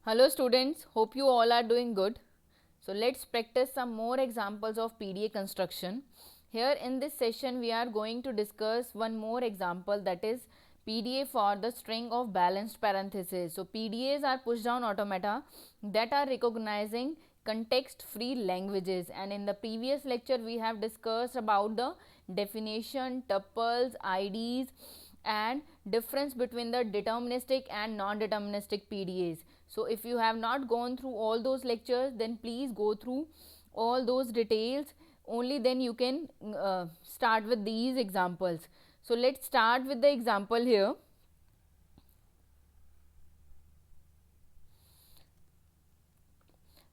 Hello students, hope you all are doing good. So let's practice some more examples of PDA construction. Here in this session we are going to discuss one more example, that is PDA for the string of balanced parentheses. So PDAs are push down automata that are recognizing context free languages, and in the previous lecture we have discussed about the definition, tuples, IDs and difference between the deterministic and non-deterministic PDAs. So if you have not gone through all those lectures, then please go through all those details, only then you can start with these examples. So let's start with the example here.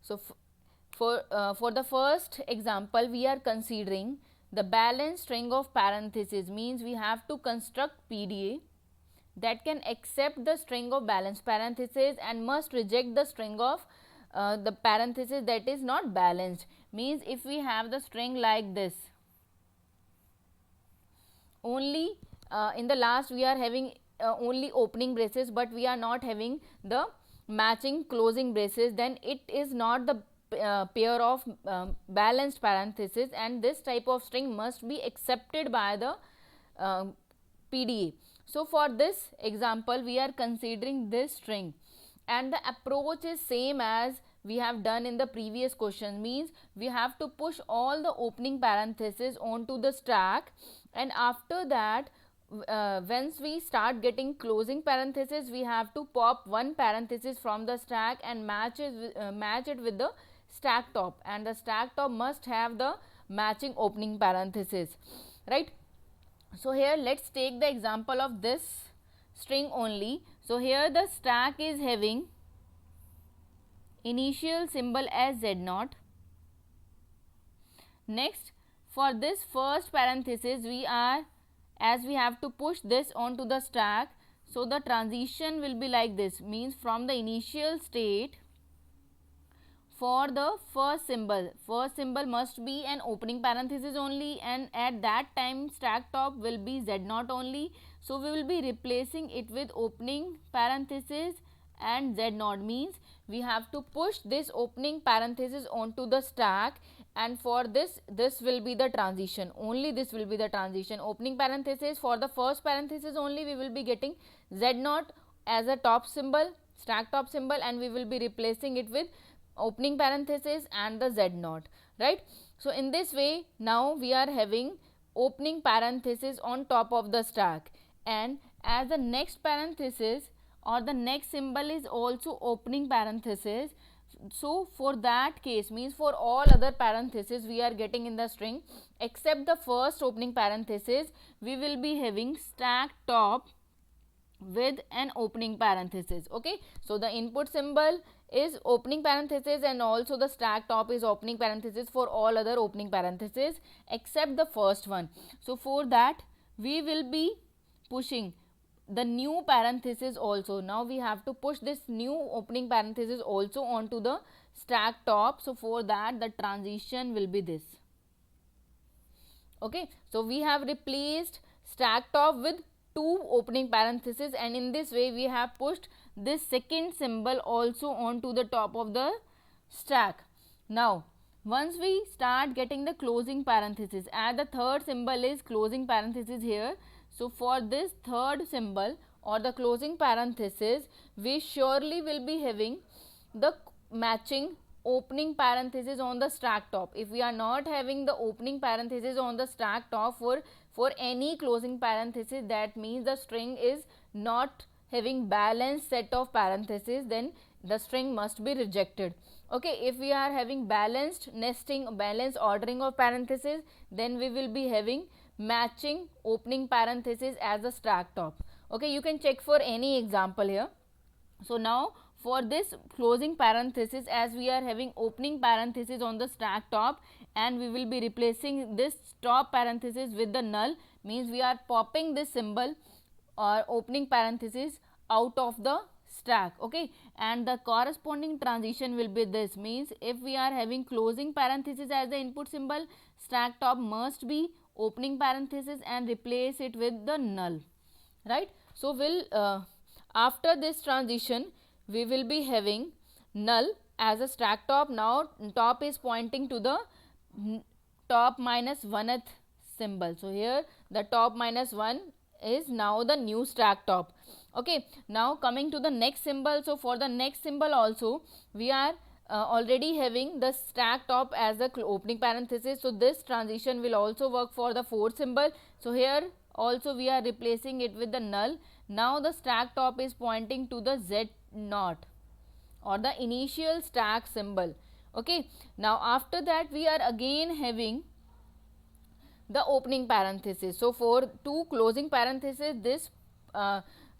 So for the first example we are considering the balanced string of parentheses, means we have to construct PDA that can accept the string of balanced parentheses and must reject the string of the parenthesis that is not balanced. Means if we have the string like this, only in the last we are having only opening braces but we are not having the matching closing braces, then it is not the pair of balanced parentheses, and this type of string must be accepted by the uh, PDA. So for this example we are considering this string, and the approach is same as we have done in the previous question. Means we have to push all the opening parentheses onto the stack, and after that once we start getting closing parentheses, we have to pop one parenthesis from the stack and match it with the stack top, and the stack top must have the matching opening parenthesis, right? So here let's take the example of this string only. So here the stack is having initial symbol as Z0. Next, for this first parenthesis we are, as we have to push this onto the stack, so the transition will be like this. Means from the initial state, for the first symbol must be an opening parenthesis only, and at that time stack top will be Z0 only. So we will be replacing it with opening parenthesis and Z0. Means we have to push this opening parenthesis onto the stack, and for this will be the transition, only this will be the transition. Opening parenthesis for the first parenthesis only, we will be getting Z0 as a top symbol, stack top symbol, and we will be replacing it with opening parenthesis and the Z0, right? So in this way now we are having opening parenthesis on top of the stack, and as the next parenthesis or the next symbol is also opening parenthesis, so for that case, means for all other parentheses we are getting in the string except the first opening parenthesis, we will be having stack top with an opening parenthesis. Okay, so the input symbol is opening parenthesis and also the stack top is opening parenthesis for all other opening parentheses except the first one. So for that we will be pushing the new parenthesis also. Now we have to push this new opening parenthesis also onto the stack top. So for that the transition will be this. Okay, so we have replaced stack top with two opening parentheses, and in this way we have pushed this second symbol also onto the top of the stack. Now once we start getting the closing parenthesis, and the third symbol is closing parenthesis here, so for this third symbol or the closing parenthesis, we surely will be having the matching opening parenthesis on the stack top. If we are not having the opening parenthesis on the stack top for any closing parenthesis, that means the string is not having balanced set of parentheses, then the string must be rejected. Okay, if we are having balanced nesting, balanced ordering of parentheses, then we will be having matching opening parenthesis as a stack top. Okay, you can check for any example here. So now for this closing parenthesis, as we are having opening parenthesis on the stack top and we will be replacing this top parenthesis with the null, means we are popping this symbol or opening parenthesis out of the stack. Okay, and the corresponding transition will be this. Means if we are having closing parenthesis as the input symbol, stack top must be opening parenthesis and replace it with the null, right? So we'll after this transition we will be having null as a stack top. Now top is pointing to the top minus 1th symbol. So here the top minus 1 is now the new stack top. Okay, now coming to the next symbol. So for the next symbol also we are already having the stack top as the opening parenthesis. So this transition will also work for the fourth symbol. So here also we are replacing it with the null. Now the stack top is pointing to the Z naught or the initial stack symbol. Okay, now after that we are again having the opening parenthesis. So for two closing parenthesis this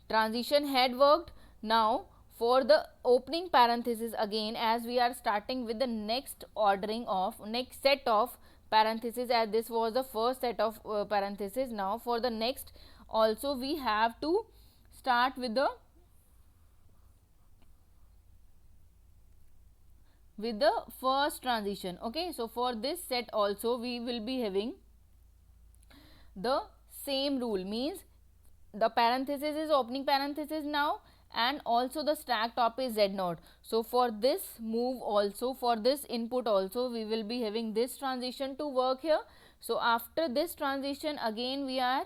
transition had worked. Now for the opening parenthesis, again as we are starting with the next ordering of next set of parenthesis, as this was the first set of parenthesis. Now for the next also we have to start with the first transition. Okay, so for this set also we will be having the same rule, means the parenthesis is opening parenthesis now, and also the stack top is Z naught. So for this move also, for this input also, we will be having this transition to work here. So after this transition again we are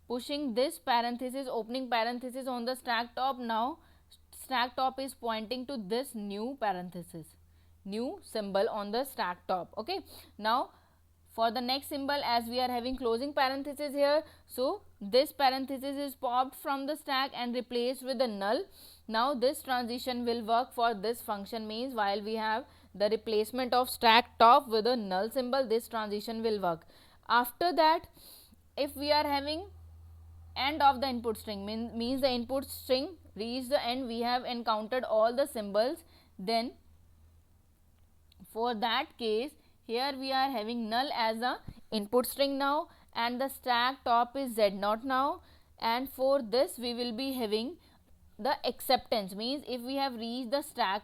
pushing this parenthesis, opening parenthesis on the stack top. Now stack top is pointing to this new parenthesis, new symbol on the stack top. Okay, now for the next symbol, as we are having closing parenthesis here, so this parenthesis is popped from the stack and replaced with the null. Now this transition will work for this function, means while we have the replacement of stack top with a null symbol, this transition will work. After that, if we are having end of the input string, means the input string reached the end, we have encountered all the symbols, then for that case here we are having null as a input string now, and the stack top is Z naught now, and for this we will be having the acceptance, means if we have reached the stack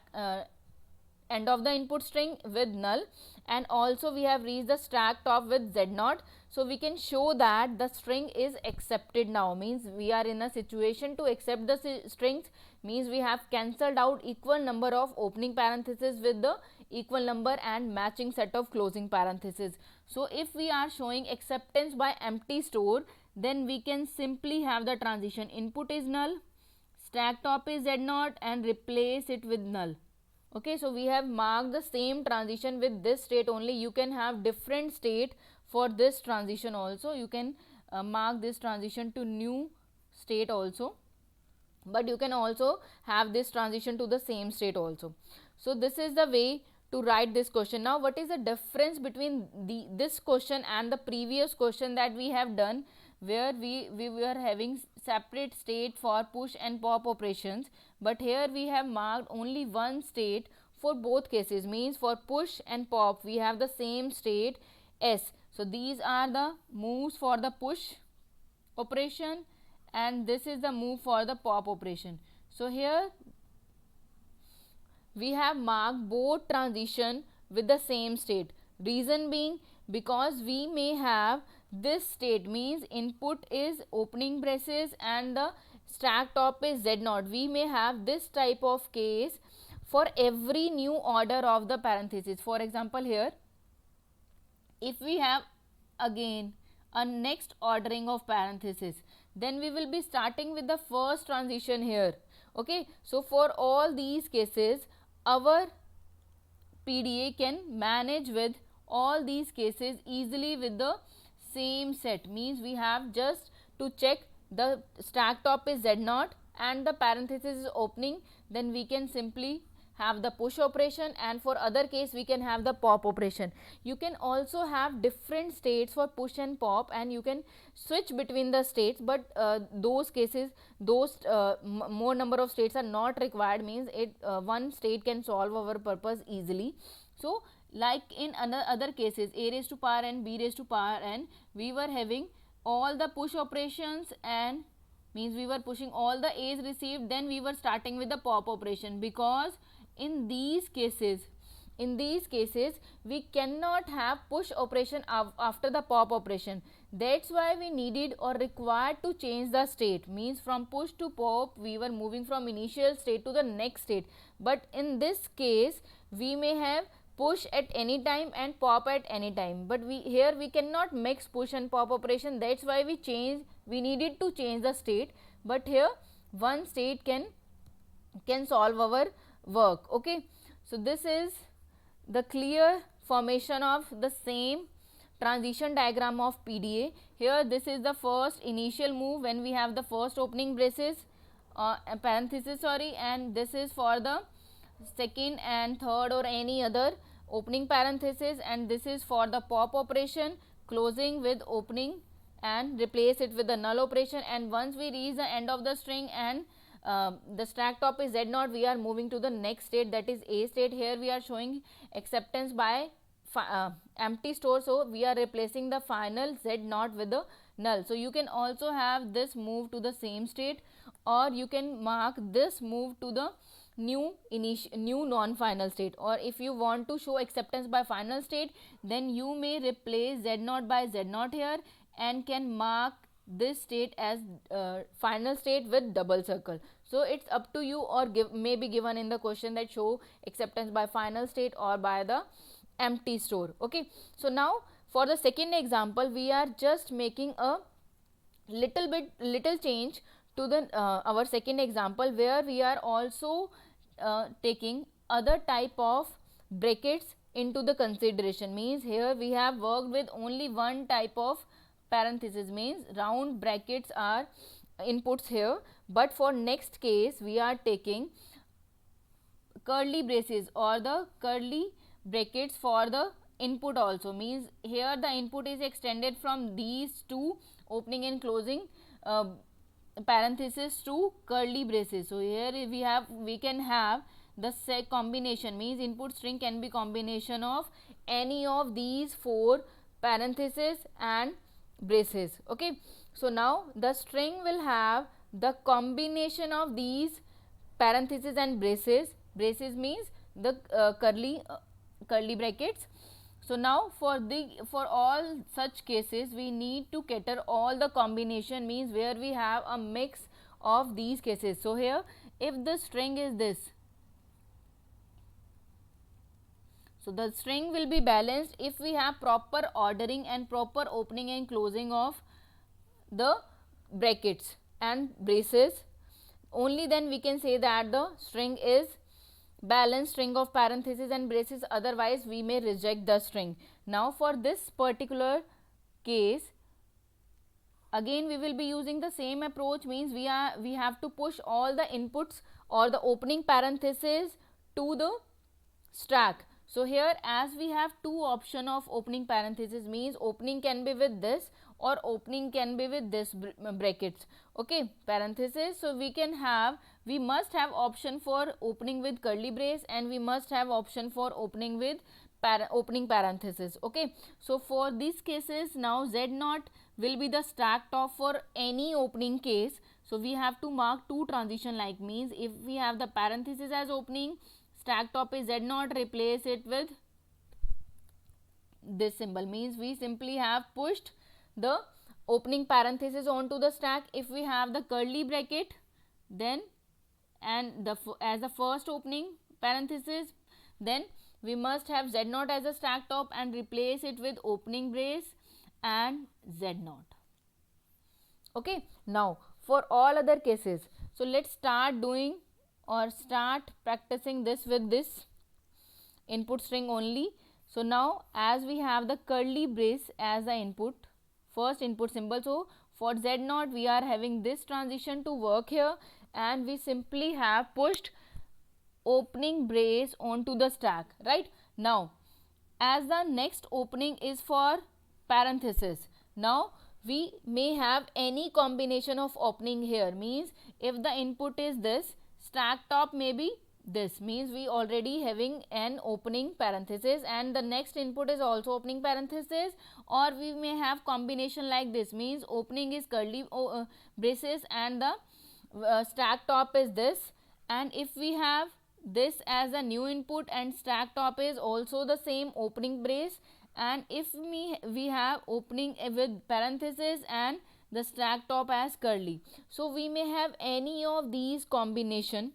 end of the input string with null, and also we have reached the stack top with Z naught, so we can show that the string is accepted now, means we are in a situation to accept the strings, means we have cancelled out equal number of opening parentheses with the equal number and matching set of closing parentheses. So if we are showing acceptance by empty store, then we can simply have the transition input is null, stack top is Z naught, and replace it with null. Okay, so we have marked the same transition with this state only. You can have different state for this transition also. You can mark this transition to new state also, but you can also have this transition to the same state also. So this is the way to write this question. Now what is the difference between this question and the previous question that we have done, where we were having separate state for push and pop operations, but here we have marked only one state for both cases, means for push and pop we have the same state S. So these are the moves for the push operation, and this is the move for the pop operation. So here we have marked both transition with the same state. Reason being, because we may have this state, means input is opening braces and the stack top is Z naught. We may have this type of case for every new order of the parenthesis. For example, here if we have again a next ordering of parenthesis, then we will be starting with the first transition here. Okay, so for all these cases our PDA can manage with all these cases easily with the same set, means we have just to check the stack top is Z naught and the parenthesis is opening, then we can simply have the push operation, and for other case we can have the pop operation. You can also have different states for push and pop, and you can switch between the states, but those cases, those more number of states are not required, means it one state can solve our purpose easily. So like in other cases, a raised to power n, b raised to power n, we were having all the push operations, and means we were pushing all the a's received, then we were starting with the pop operation, because in these cases we cannot have push operation after the pop operation. That's why we needed or required to change the state. Means from push to pop, we were moving from initial state to the next state. But in this case, we may have push at any time and pop at any time. But here we cannot mix push and pop operation. That's why we needed to change the state. But here one state can solve our work. Okay, so this is the clear formation of the same transition diagram of PDA. Here this is the first initial move when we have the first opening braces, parenthesis sorry, and this is for the second and third or any other opening parenthesis, and this is for the pop operation, closing with opening and replace it with the null operation. And once we reach the end of the string and the stack top is Z0, we are moving to the next state, that is A state. Here we are showing acceptance by empty store, so we are replacing the final Z0 with the null. So you can also have this move to the same state, or you can mark this move to the new non-final state. Or if you want to show acceptance by final state, then you may replace Z0 by Z0 here and can mark this state as final state with double circle. So it's up to you, or may be given in the question that show acceptance by final state or by the empty store. Okay, so now for the second example, we are just making a little change to the our second example, where we are also taking other type of brackets into the consideration. Means here we have worked with only one type of parenthesis, means round brackets are inputs here, but for next case we are taking curly braces or the curly brackets for the input also. Means here the input is extended from these two opening and closing parenthesis to curly braces. So here we can have the combination, means input string can be combination of any of these four parentheses and braces. Okay, so now the string will have the combination of these parentheses and braces. Braces means the curly brackets. So now for all such cases, we need to cater all the combination, means where we have a mix of these cases. So here if the string is this, so the string will be balanced if we have proper ordering and proper opening and closing of the brackets and braces. Only then we can say that the string is balanced string of parentheses and braces, otherwise we may reject the string. Now for this particular case, again we will be using the same approach, means we have to push all the inputs or the opening parentheses to the stack. So here as we have two option of opening parentheses, means opening can be with this or opening can be with this brackets. Okay, parentheses. So we must have option for opening with curly brace, and we must have option for opening with opening parentheses. Okay, so for these cases now Z0 will be the stack top for any opening case. So we have to mark two transition like, means if we have the parenthesis as opening, stack top is Z0, replace it with this symbol, means we simply have pushed the opening parenthesis onto the stack. If we have the curly bracket, then and as the first opening parenthesis, then we must have Z0 as a stack top and replace it with opening brace and Z0. Okay, now for all other cases, so let's start doing or start practicing this with this input string only. So now as we have the curly brace as the input, first input symbol, so for Z0 we are having this transition to work here, and we simply have pushed opening brace onto the stack. Right, now as the next opening is for parenthesis, now we may have any combination of opening here, means if the input is this, stack top may be this, means we already having an opening parenthesis and the next input is also opening parenthesis, or we may have combination like this, means opening is curly braces and the stack top is this, and if we have this as a new input and stack top is also the same opening brace and if we have opening with parenthesis and the stack top as curly. So we may have any of these combination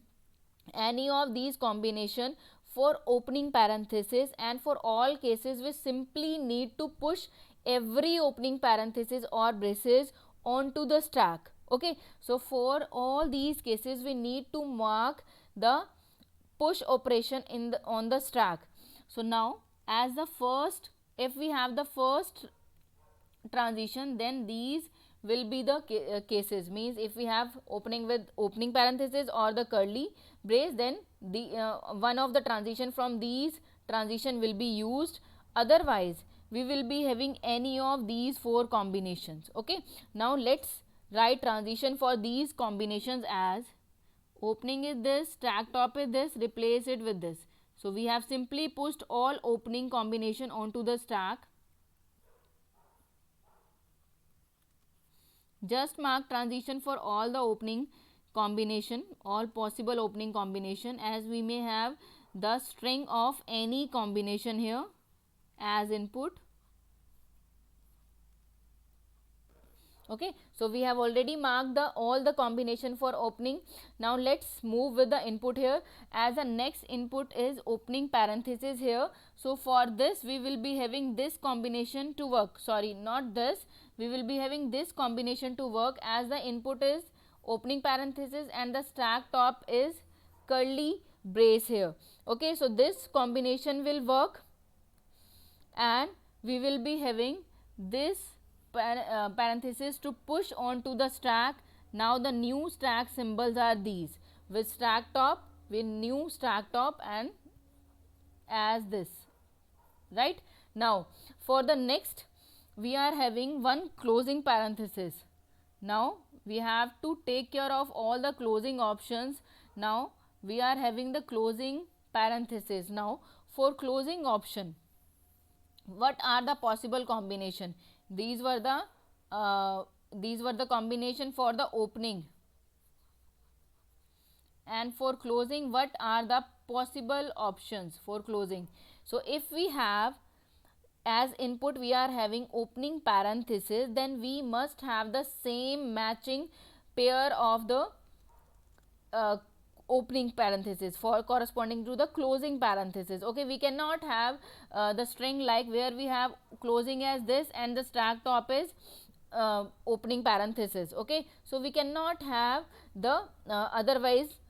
for opening parenthesis, and for all cases we simply need to push every opening parenthesis or braces onto the stack. Okay, so for all these cases we need to mark the push operation in the on the stack. So now, as the first, if we have the first transition, then these will be the cases, means if we have opening with opening parenthesis or the curly brace, then the one of the transition from these transition will be used. Otherwise we will be having any of these four combinations. Okay, now let's write transition for these combinations as opening is this, stack top is this, replace it with this. So we have simply pushed all opening combination onto the stack. Just mark transition for all the opening combination, all possible opening combination, as we may have the string of any combination here as input. Okay, so we have already marked the all the combination for opening. Now let's move with the input here, as the next input is opening parenthesis here. So for this we will be having this combination to work, sorry, not this, we will be having this combination to work, as the input is opening parenthesis and the stack top is curly brace here. Okay, so this combination will work, and we will be having this parenthesis to push onto the stack. Now the new stack symbols are these, with stack top, with new stack top, and as this, right? Now for the next we are having one closing parenthesis. Now we have to take care of all the closing options. Now we are having the closing parenthesis. Now for closing option, what are the possible combination? These were the combination for the opening, and for closing what are the possible options for closing? So if we have as input we are having opening parenthesis, then we must have the same matching pair of the uh, opening parenthesis for corresponding to the closing parenthesis. Okay, we cannot have the string like where we have closing as this and the stack top is opening parenthesis. Okay, so we cannot have the otherwise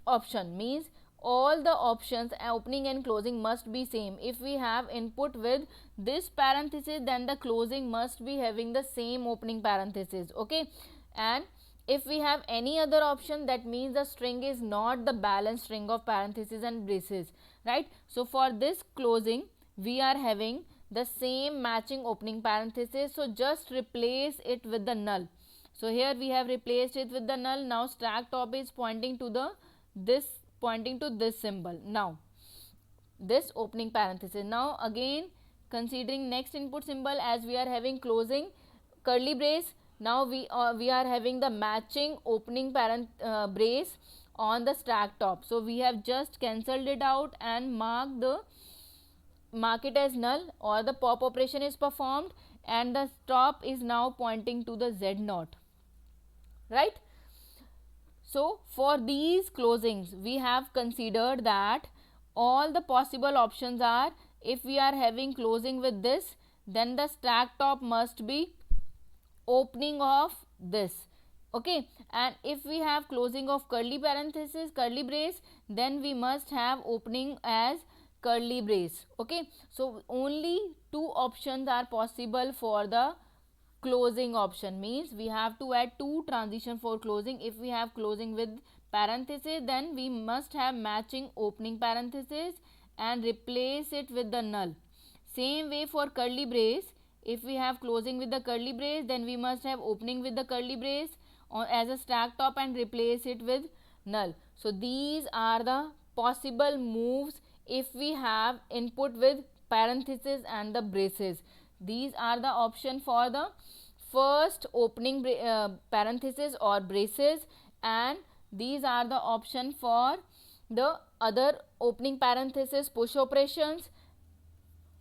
option, means all the options opening and closing must be same. If we have input with this parenthesis, then the closing must be having the same opening parenthesis. Okay, and if we have any other option, that means the string is not the balanced string of parentheses and braces, right? So for this closing we are having the same matching opening parenthesis, so just replace it with the null. So here we have replaced it with the null. Now stack top is pointing to this symbol. Now this opening parenthesis. Now again considering next input symbol, as we are having closing curly brace, now we are having the matching opening brace on the stack top. So we have just cancelled it out and mark it as null, or the pop operation is performed, and the top is now pointing to the Z naught, right? So for these closings we have considered that all the possible options are, if we are having closing with this, then the stack top must be opening of this. Okay, and if we have closing of curly parenthesis, curly brace, then we must have opening as curly brace. Okay, so only two options are possible for the closing option, means we have to add two transition for closing. If we have closing with parenthesis, then we must have matching opening parenthesis and replace it with the null. Same way for curly brace, if we have closing with the curly brace, then we must have opening with the curly brace as a stack top and replace it with null. So these are the possible moves if we have input with parenthesis and the braces. These are the option for the first opening parenthesis or braces, and these are the option for the other opening parenthesis push operations,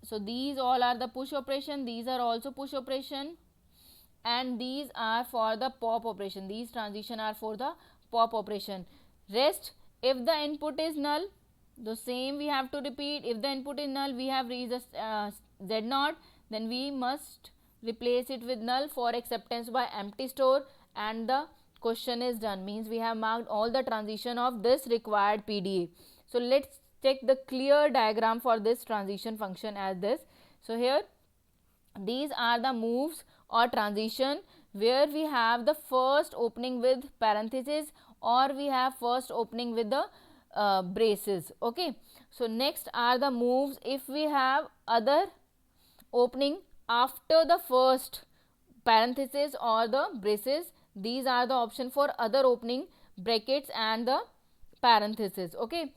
So these all are the push operation, these are also push operation, and these are for the pop operation. These transition are for the pop operation. Rest, if the input is null, the same we have to repeat. If the input is null, we have reached z naught, then we must replace it with null for acceptance by empty store, and the question is done. Means we have marked all the transition of this required PDA. So let's check the clear diagram for this transition function as this. So here these are the moves or transition where we have the first opening with parenthesis, or we have first opening with the braces. Okay, so next are the moves if we have other opening after the first parenthesis or the braces. These are the option for other opening brackets and the parenthesis. Okay,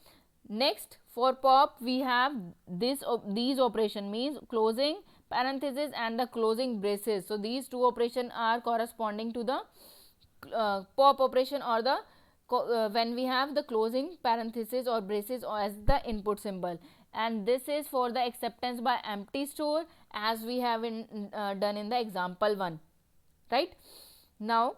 next for pop we have these operation, means closing parenthesis and the closing braces. So these two operation are corresponding to the pop operation, or the when we have the closing parenthesis or braces as the input symbol, and this is for the acceptance by empty store as we have done in the example 1, right? Now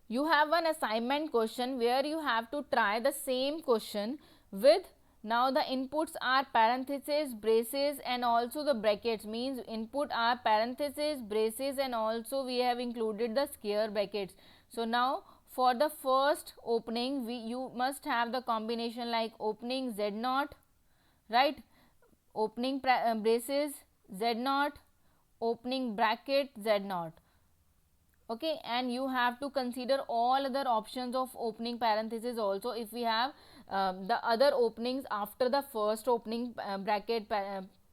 you have one assignment question where you have to try the same question with, now the inputs are parentheses, braces and also the brackets, means input are parentheses, braces and also we have included the square brackets. So now for the first opening you must have the combination like opening z naught, right, opening braces z naught, opening bracket z naught. Okay, and you have to consider all other options of opening parenthesis also if we have the other openings after the first opening bracket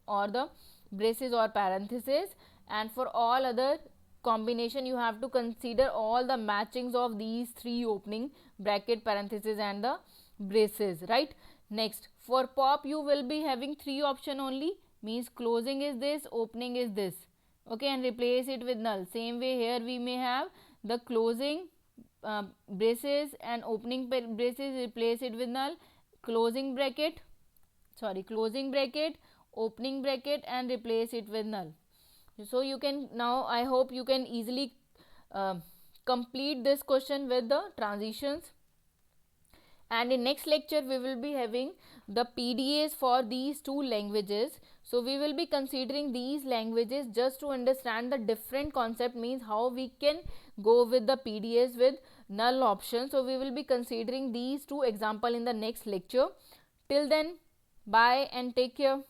or the braces or parenthesis, and for all other combination you have to consider all the matchings of these three opening bracket, parenthesis and the braces, right? Next for pop you will be having three option only, means closing is this, opening is this. Okay, and replace it with null. Same way here we may have the closing braces and opening braces, replace it with null, closing bracket, closing bracket, opening bracket and replace it with null. So you can, now I hope you can easily complete this question with the transitions, and in next lecture we will be having the PDAs for these two languages. So we will be considering these languages just to understand the different concept, means how we can go with the PDAs with null option. So we will be considering these two example in the next lecture. Till then, bye and take care.